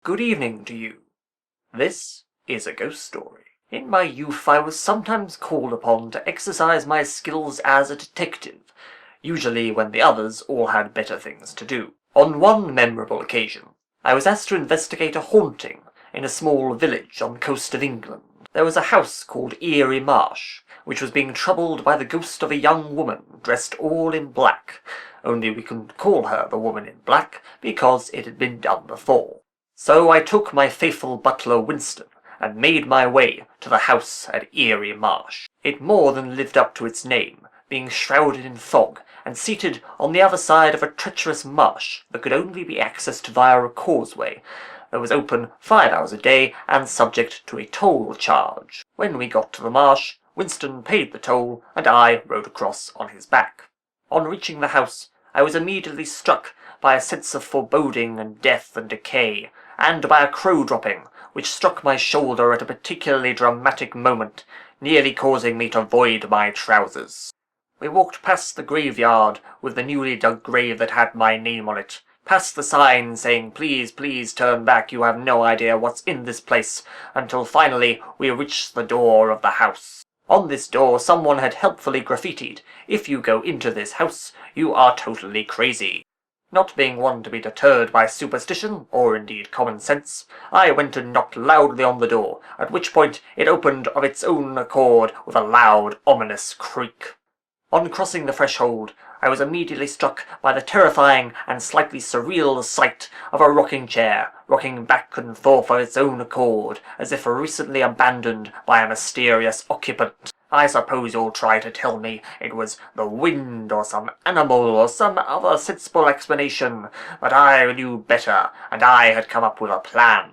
Good evening to you. This is a ghost story. In my youth I was sometimes called upon to exercise my skills as a detective, usually when the others all had better things to do. On one memorable occasion, I was asked to investigate a haunting in a small village on the coast of England. There was a house called Eerie Marsh, which was being troubled by the ghost of a young woman dressed all in black, only we couldn't call her the woman in black because it had been done before. So I took my faithful butler Winston and made my way to the house at Eerie Marsh. It more than lived up to its name, being shrouded in fog and seated on the other side of a treacherous marsh that could only be accessed via a causeway that was open 5 hours a day and subject to a toll charge. When we got to the marsh, Winston paid the toll and I rode across on his back. On reaching the house, I was immediately struck by a sense of foreboding and death and decay, and by a crow dropping, which struck my shoulder at a particularly dramatic moment, nearly causing me to void my trousers. We walked past the graveyard with the newly dug grave that had my name on it, past the sign saying, "Please, please turn back, you have no idea what's in this place," until finally we reached the door of the house. On this door someone had helpfully graffitied, "If you go into this house, you are totally crazy." Not being one to be deterred by superstition, or indeed common sense, I went and knocked loudly on the door, at which point it opened of its own accord with a loud, ominous creak. On crossing the threshold, I was immediately struck by the terrifying and slightly surreal sight of a rocking chair, rocking back and forth of its own accord, as if recently abandoned by a mysterious occupant. I suppose you'll try to tell me it was the wind or some animal or some other sensible explanation, but I knew better, and I had come up with a plan.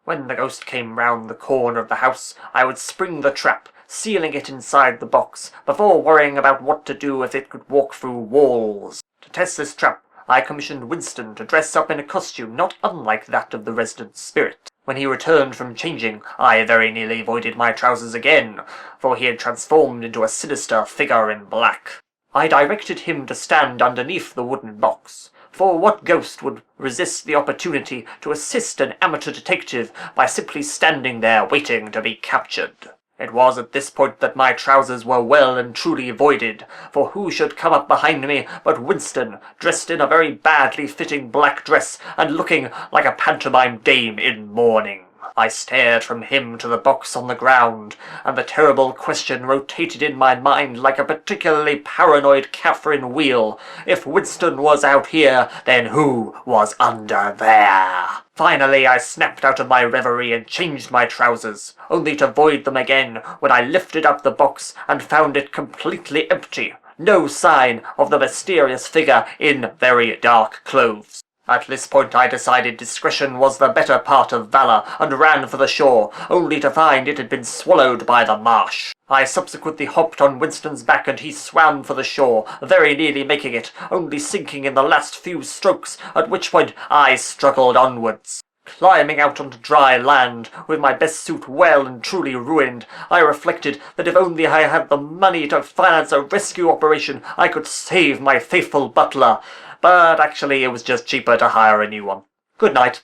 When the ghost came round the corner of the house, I would spring the trap, sealing it inside the box, before worrying about what to do if it could walk through walls. To test this trap, I commissioned Winston to dress up in a costume not unlike that of the resident spirit. When he returned from changing, I very nearly voided my trousers again, for he had transformed into a sinister figure in black. I directed him to stand underneath the wooden box, for what ghost would resist the opportunity to assist an amateur detective by simply standing there waiting to be captured? It was at this point that my trousers were well and truly voided, for who should come up behind me but Winston, dressed in a very badly fitting black dress and looking like a pantomime dame in mourning. I stared from him to the box on the ground, and the terrible question rotated in my mind like a particularly paranoid Catherine wheel. If Winston was out here, then who was under there? Finally, I snapped out of my reverie and changed my trousers, only to void them again when I lifted up the box and found it completely empty. No sign of the mysterious figure in very dark clothes. At this point I decided discretion was the better part of valor and ran for the shore, only to find it had been swallowed by the marsh. I subsequently hopped on Winston's back and he swam for the shore, very nearly making it, only sinking in the last few strokes, at which point I struggled onwards. Climbing out onto dry land, with my best suit well and truly ruined, I reflected that if only I had the money to finance a rescue operation, I could save my faithful butler. But actually it was just cheaper to hire a new one. Good night.